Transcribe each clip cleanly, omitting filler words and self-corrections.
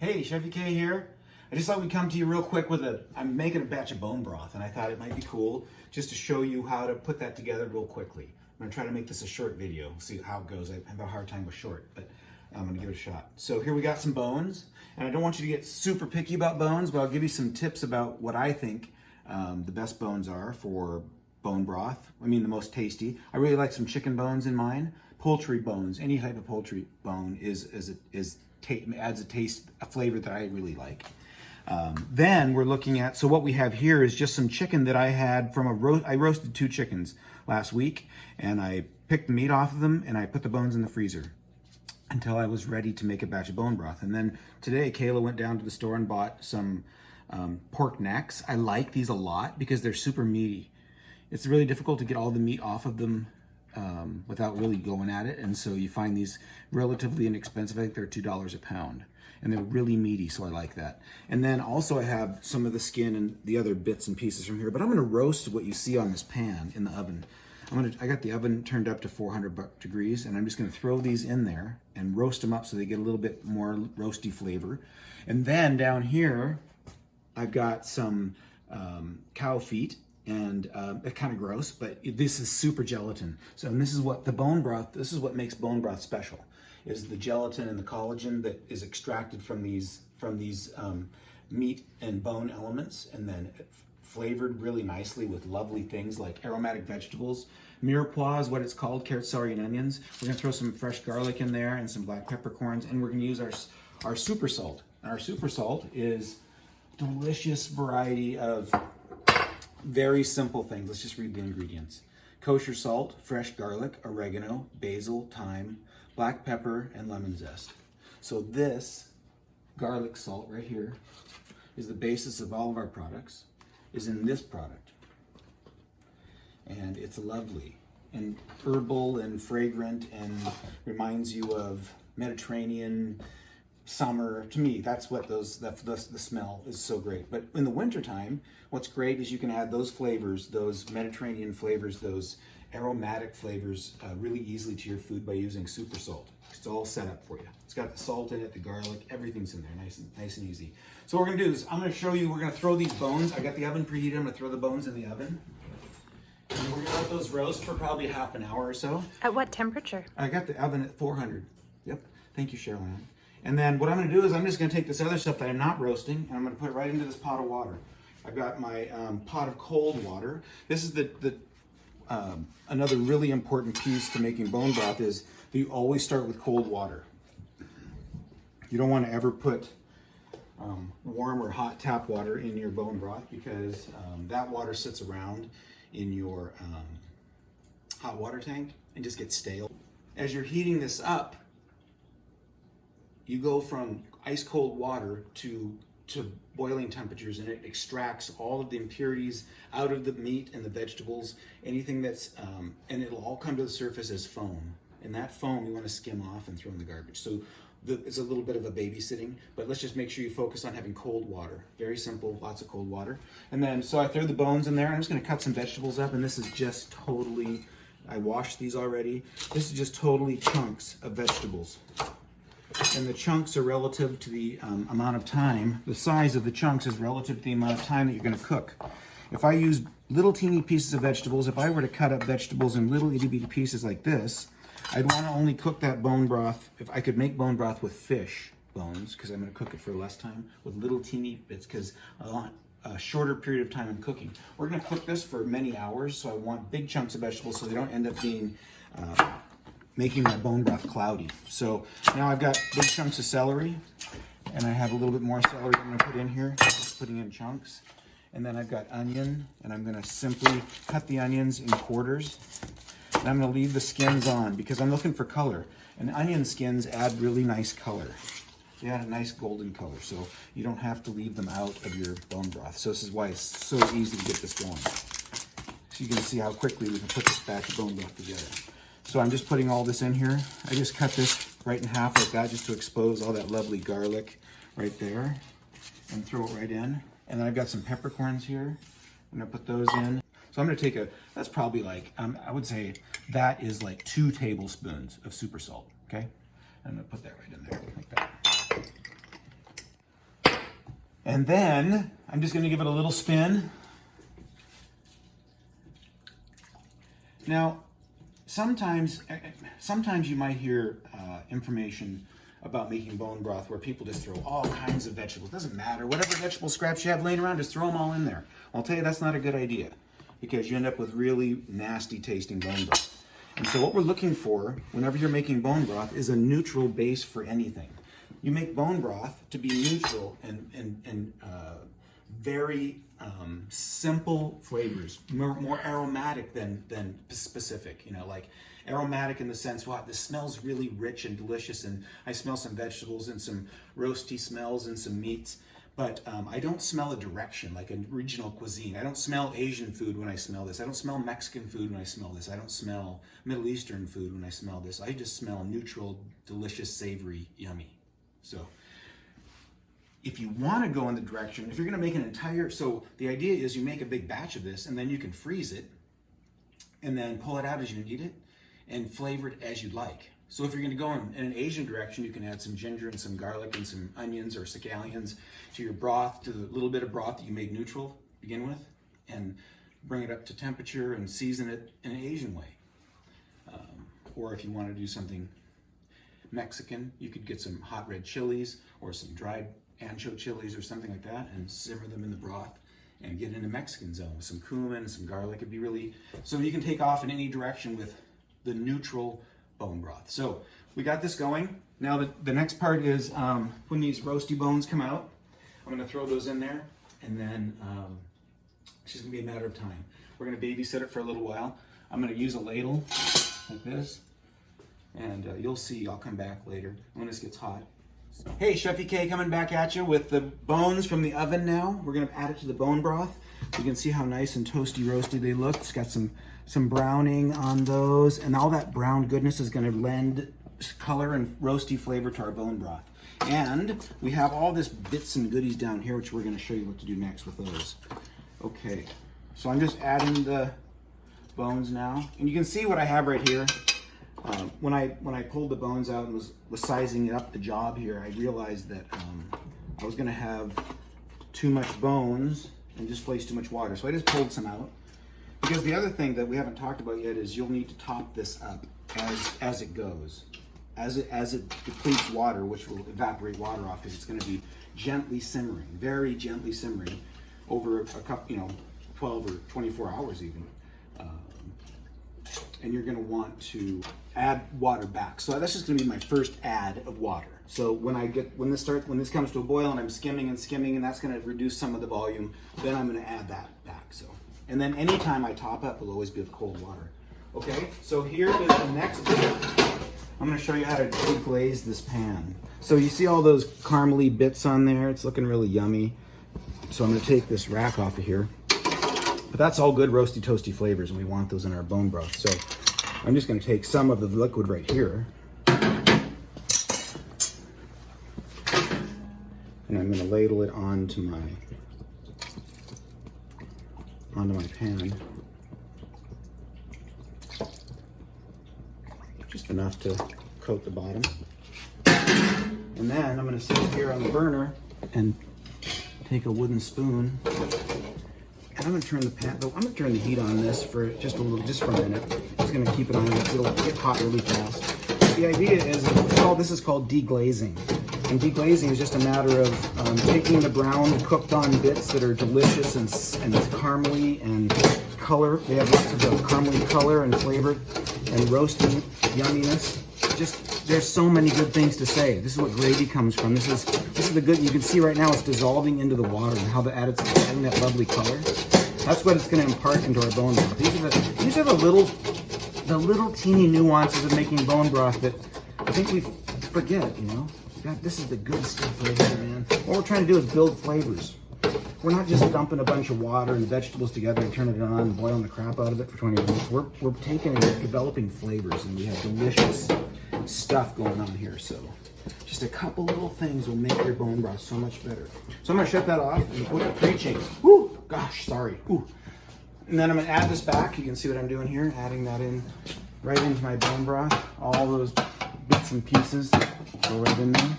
Hey, CheffyK here. I just thought we'd come to you real quick with I'm making a batch of bone broth, and I thought it might be cool just to show you how to put that together real quickly. I'm gonna try to make this a short video, see how it goes. I have a hard time with short, but I'm gonna give it a shot. So here we got some bones, and I don't want you to get super picky about bones, but I'll give you some tips about what I think the best bones are for bone broth. I mean, the most tasty. I really like some chicken bones in mine. Poultry bones, any type of poultry bone adds a flavor that I really like. Then we're looking at, so what we have here is just some chicken that I had from I roasted 2 chickens last week, and I picked the meat off of them and I put the bones in the freezer until I was ready to make a batch of bone broth. And then today Kayla went down to the store and bought some pork necks. I like these a lot because they're super meaty. It's really difficult to get all the meat off of them without really going at it, and so you find these relatively inexpensive. I think they're $2 a pound, and they're really meaty, so I like that. And then also I have some of the skin and the other bits and pieces from here, but I'm going to roast what you see on this pan in the oven. I got the oven turned up to 400 degrees, and I'm just going to throw these in there and roast them up so they get a little bit more roasty flavor. And then down here I've got some cow feet. And it's kind of gross, but this is super gelatin. So, and this is what makes bone broth special, is the gelatin and the collagen that is extracted from these meat and bone elements, and then flavored really nicely with lovely things like aromatic vegetables. Mirepoix is what it's called, carrot, celery, and onions. We're gonna throw some fresh garlic in there and some black peppercorns, and we're gonna use our super salt. And our super salt is a delicious variety of very simple things. Let's just read the ingredients. Kosher salt, fresh garlic, oregano, basil, thyme, black pepper, and lemon zest. So this garlic salt right here is the basis of all of our products, is in this product. And it's lovely and herbal and fragrant and reminds you of Mediterranean summer. To me, that's what the smell is so great. But in the wintertime, what's great is you can add those flavors, those Mediterranean flavors, those aromatic flavors really easily to your food by using super salt. It's all set up for you. It's got the salt in it, the garlic, everything's in there, nice and easy. So what we're gonna do is I'm gonna show you, we're gonna throw these bones. I got the oven preheated. I'm gonna throw the bones in the oven. And we're gonna let those roast for probably half an hour or so. At what temperature? I got the oven at 400. Yep, thank you, Cheryl Ann. And then what I'm gonna do is I'm just gonna take this other stuff that I'm not roasting, and I'm gonna put it right into this pot of water. I've got my pot of cold water. This is another really important piece to making bone broth is that you always start with cold water. You don't wanna ever put warm or hot tap water in your bone broth because that water sits around in your hot water tank and just gets stale. As you're heating this up, you go from ice cold water to boiling temperatures, and it extracts all of the impurities out of the meat and the vegetables, anything that's, and it'll all come to the surface as foam. And that foam you want to skim off and throw in the garbage. So it's a little bit of a babysitting, but let's just make sure you focus on having cold water. Very simple, lots of cold water. And then, so I threw the bones in there. I'm just gonna cut some vegetables up, and this is just totally, I washed these already. This is just totally chunks of vegetables. And the chunks are relative to the amount of time, the size of the chunks is relative to the amount of time that you're gonna cook. If I use little teeny pieces of vegetables, if I were to cut up vegetables in little itty bitty pieces like this, I'd wanna only cook that bone broth, if I could make bone broth with fish bones, because I'm gonna cook it for less time, with little teeny bits, because I want a shorter period of time in cooking. We're gonna cook this for many hours, so I want big chunks of vegetables so they don't end up being making my bone broth cloudy. So now I've got big chunks of celery, and I have a little bit more celery I'm gonna put in here, just putting in chunks. And then I've got onion, and I'm gonna simply cut the onions in quarters. And I'm gonna leave the skins on because I'm looking for color. And onion skins add really nice color. They add a nice golden color, so you don't have to leave them out of your bone broth. So this is why it's so easy to get this going. So you can see how quickly we can put this batch of bone broth together. So I'm just putting all this in here. I just cut this right in half like that just to expose all that lovely garlic right there and throw it right in. And then I've got some peppercorns here. I'm gonna put those in. So I'm gonna take that's probably like, I would say that is like 2 tablespoons of super salt, okay? I'm gonna put that right in there like that. And then I'm just gonna give it a little spin. Now, sometimes you might hear information about making bone broth where people just throw all kinds of vegetables. Doesn't matter, whatever vegetable scraps you have laying around, just throw them all in there. I'll tell you that's not a good idea because you end up with really nasty tasting bone broth. And so what we're looking for whenever you're making bone broth is a neutral base for anything. You make bone broth to be neutral and very simple flavors, more aromatic than specific. You know, like aromatic in the sense, wow, this smells really rich and delicious, and I smell some vegetables and some roasty smells and some meats. But I don't smell a direction, like a regional cuisine. I don't smell Asian food when I smell this. I don't smell Mexican food when I smell this. I don't smell Middle Eastern food when I smell this. I just smell neutral, delicious, savory, yummy. So if you want to go in the direction, if you're going to make an entire, so the idea is you make a big batch of this and then you can freeze it and then pull it out as you need it and flavor it as you'd like. So if you're going to go in an Asian direction, you can add some ginger and some garlic and some onions or scallions to your broth, to the little bit of broth that you made neutral to begin with, and bring it up to temperature and season it in an Asian way. Or if you want to do something Mexican, you could get some hot red chilies or some dried ancho chilies or something like that and simmer them in the broth and get in the Mexican zone with some cumin and some garlic. It'd be really, so you can take off in any direction with the neutral bone broth. So we got this going. Now the next part is when these roasty bones come out, I'm gonna throw those in there and then it's just gonna be a matter of time. We're gonna babysit it for a little while. I'm gonna use a ladle like this and you'll see, I'll come back later when this gets hot. Hey, CheffyK coming back at you with the bones from the oven now. We're gonna add it to the bone broth. You can see how nice and toasty roasty they look. It's got some browning on those, and all that brown goodness is gonna lend color and roasty flavor to our bone broth. And we have all this bits and goodies down here, which we're gonna show you what to do next with those. Okay, so I'm just adding the bones now. And you can see what I have right here. When I pulled the bones out and was sizing up the job here, I realized that I was gonna have too much bones and just place too much water. So I just pulled some out. Because the other thing that we haven't talked about yet is you'll need to top this up as it goes. As it depletes water, which will evaporate water off, because it's gonna be gently simmering, very gently simmering over a couple, 12 or 24 hours even. And you're gonna want to add water back. So that's just gonna be my first add of water. So when this comes to a boil and I'm skimming and that's gonna reduce some of the volume, then I'm gonna add that back. So, and then anytime I top up, will always be with cold water. Okay, so here is the next bit. I'm gonna show you how to deglaze this pan. So you see all those caramely bits on there? It's looking really yummy. So I'm gonna take this rack off of here. But that's all good roasty toasty flavors and we want those in our bone broth. So I'm just gonna take some of the liquid right here and I'm gonna ladle it onto my pan. Just enough to coat the bottom. And then I'm gonna sit here on the burner and take a wooden spoon. And I'm gonna turn the heat on this for just for a minute. Just gonna keep it on, it'll get hot really fast. The idea is, this is called deglazing. And deglazing is just a matter of taking the brown cooked on bits that are delicious and caramely and color. They have lots of caramely color and flavor and roasting yumminess. There's so many good things to say. This is what gravy comes from. This is the good. You can see right now it's dissolving into the water and how it's adding that lovely color. That's what it's going to impart into our bone broth. These are the little teeny nuances of making bone broth that I think we forget. This is the good stuff right here, man. What we're trying to do is build flavors. We're not just dumping a bunch of water and vegetables together and turning it on and boiling the crap out of it for 20 minutes. We're taking and developing flavors, and we have delicious stuff going on here. So just a couple little things will make your bone broth so much better. So I'm gonna shut that off and put it preaching. Woo! Gosh, sorry. Ooh. And then I'm gonna add this back. You can see what I'm doing here, adding that in right into my bone broth. All those bits and pieces go right in there.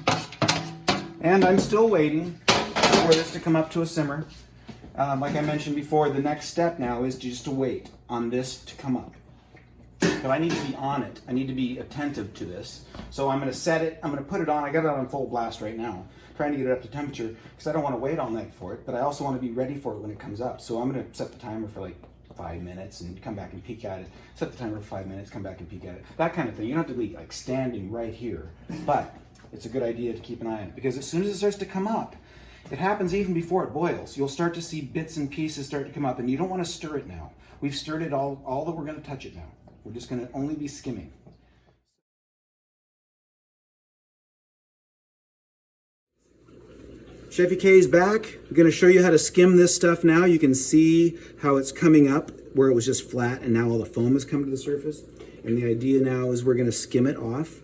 And I'm still waiting for this to come up to a simmer. Like I mentioned before, the next step now is just to wait on this to come up. But I need to be on it. I need to be attentive to this. So I'm going to set it. I'm going to put it on. I got it on full blast right now, trying to get it up to temperature because I don't want to wait all night for it, but I also want to be ready for it when it comes up. So I'm going to set the timer for like 5 minutes and come back and peek at it. Set the timer for 5 minutes, come back and peek at it. That kind of thing. You don't have to be like standing right here, but it's a good idea to keep an eye on it because as soon as it starts to come up, it happens even before it boils. You'll start to see bits and pieces start to come up, and you don't want to stir it now. We've stirred it all that we're going to touch it now. We're just going to only be skimming. CheffyK is back. I'm going to show you how to skim this stuff now. You can see how it's coming up where it was just flat and now all the foam has come to the surface. And the idea now is we're going to skim it off.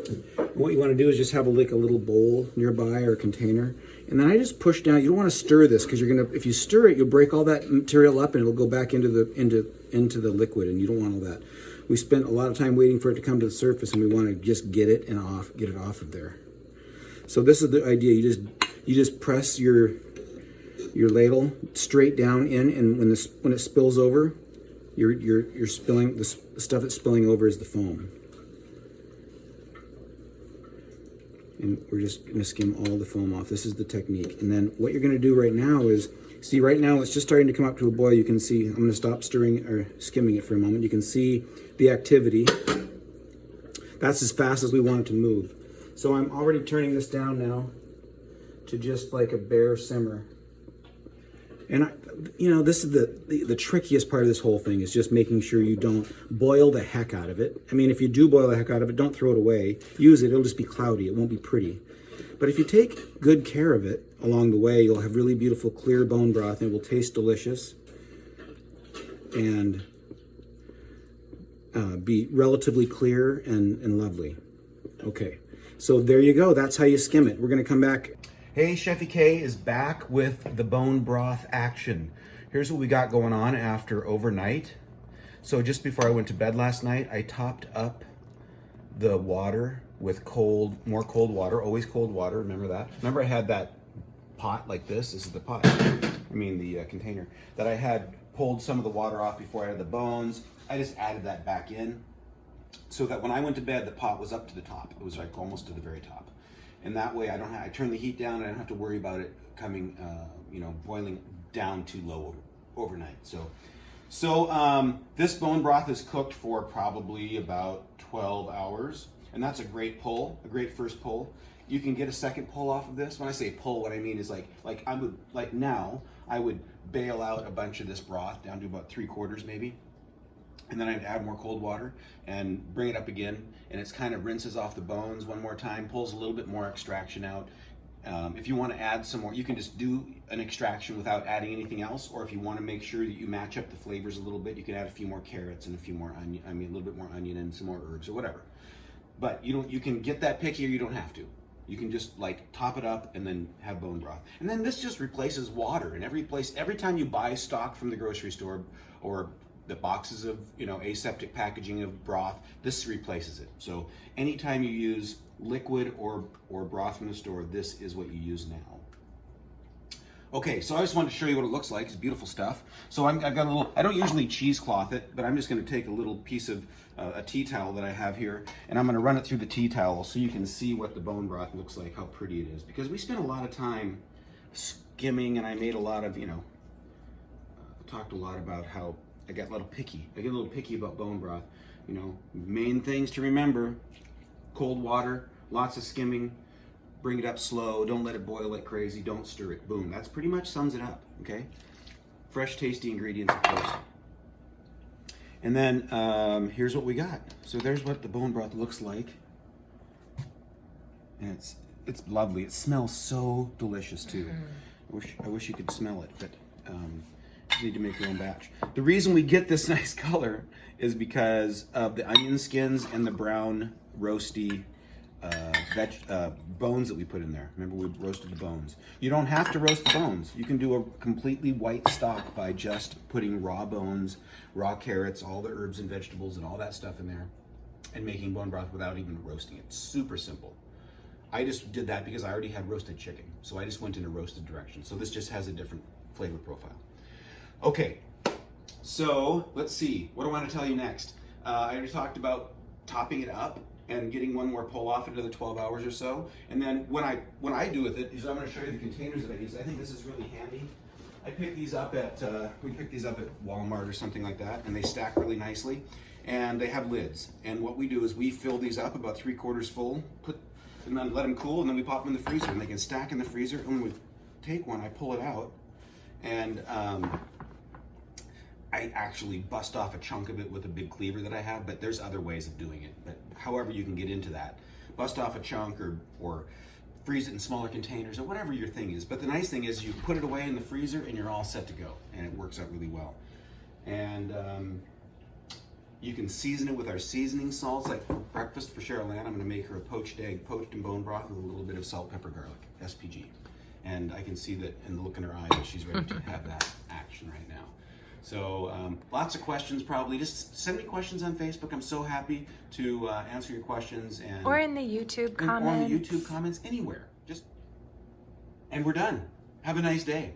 And what you want to do is just have a little bowl nearby or a container. And then I just push down. You don't want to stir this because you're going to, if you stir it, you'll break all that material up and it'll go back into the liquid, and you don't want all that. We spent a lot of time waiting for it to come to the surface, and we want to just get it off of there. So this is the idea. You just press your ladle straight down in, and when it spills over, you're spilling the stuff that's spilling over is the foam. And we're just going to skim all the foam off. This is the technique. And then what you're going to do right now is, see right now it's just starting to come up to a boil. You can see, I'm going to stop stirring or skimming it for a moment. You can see the activity. That's as fast as we want it to move. So I'm already turning this down now to just like a bare simmer. And this is the trickiest part of this whole thing is just making sure you don't boil the heck out of it. I mean, if you do boil the heck out of it, don't throw it away. Use it, it'll just be cloudy, it won't be pretty. But if you take good care of it along the way, you'll have really beautiful clear bone broth and it will taste delicious and be relatively clear and lovely. Okay, so there you go, that's how you skim it. We're gonna come back. Hey, CheffyK is back with the bone broth action. Here's what we got going on after overnight. So just before I went to bed last night, I topped up the water with more cold water, always cold water, remember that? Remember I had that pot like this is the pot, the container, that I had pulled some of the water off before I had the bones. I just added that back in so that when I went to bed, the pot was up to the top. It was like almost to the very top. And that way I turn the heat down and I don't have to worry about it coming, boiling down too low overnight. So this bone broth is cooked for probably about 12 hours. And that's a great pull, a great first pull. You can get a second pull off of this. When I say pull, what I mean is I would bail out a bunch of this broth down to about 3/4 maybe. And then I'd add more cold water and bring it up again, and it's kind of rinses off the bones one more time, pulls a little bit more extraction out. If you want to add some more, you can just do an extraction without adding anything else, or if you want to make sure that you match up the flavors a little bit, you can add a few more carrots and a few more onion, a little bit more onion and some more herbs or whatever. But you can get that picky or you don't have to. You can just like top it up and then have bone broth. And then this just replaces water in every place. Every time you buy stock from the grocery store or the boxes of aseptic packaging of broth, this replaces it. So anytime you use liquid or broth from the store, this is what you use now. Okay, so I just wanted to show you what it looks like. It's beautiful stuff. So I've got a little, I don't usually cheesecloth it, but I'm just gonna take a little piece of a tea towel that I have here, and I'm gonna run it through the tea towel so you can see what the bone broth looks like, how pretty it is. Because we spent a lot of time skimming, and I made a lot of, talked a lot about how I get a little picky about bone broth. Main things to remember: cold water, lots of skimming, bring it up slow, don't let it boil like crazy, don't stir it. Boom, that's pretty much sums it up, okay? Fresh, tasty ingredients, of course. And then here's what we got. So there's what the bone broth looks like. And it's lovely. It smells so delicious too. I wish you could smell it, but you need to make your own batch. The reason we get this nice color is because of the onion skins and the brown roasty bones that we put in there. Remember, we roasted the bones. You don't have to roast the bones. You can do a completely white stock by just putting raw bones, raw carrots, all the herbs and vegetables and all that stuff in there, and making bone broth without even roasting it. Super simple. I just did that because I already had roasted chicken. So I just went in a roasted direction. So this just has a different flavor profile. Okay, so let's see. What do I want to tell you next? I already talked about topping it up and getting one more pull off another 12 hours or so. And then what I do with it is I'm going to show you the containers that I use. I think this is really handy. I picked these up at, we picked these up at Walmart or something like that, and they stack really nicely. And they have lids. And what we do is we fill these up about 3/4 full, and then let them cool, and then we pop them in the freezer, and they can stack in the freezer. And when we take one, I pull it out, and I actually bust off a chunk of it with a big cleaver that I have, but there's other ways of doing it. But however you can get into that, bust off a chunk or freeze it in smaller containers or whatever your thing is. But the nice thing is you put it away in the freezer and you're all set to go, and it works out really well. And you can season it with our seasoning salts, like for breakfast for Cheryl Ann. I'm going to make her a poached egg, poached in bone broth with a little bit of salt, pepper, garlic, SPG. And I can see that in the look in her eye that she's ready to have that action right now. So lots of questions probably. Just send me questions on Facebook. I'm so happy to answer your questions. Or in the YouTube comments. Or in the YouTube comments, anywhere. And we're done. Have a nice day.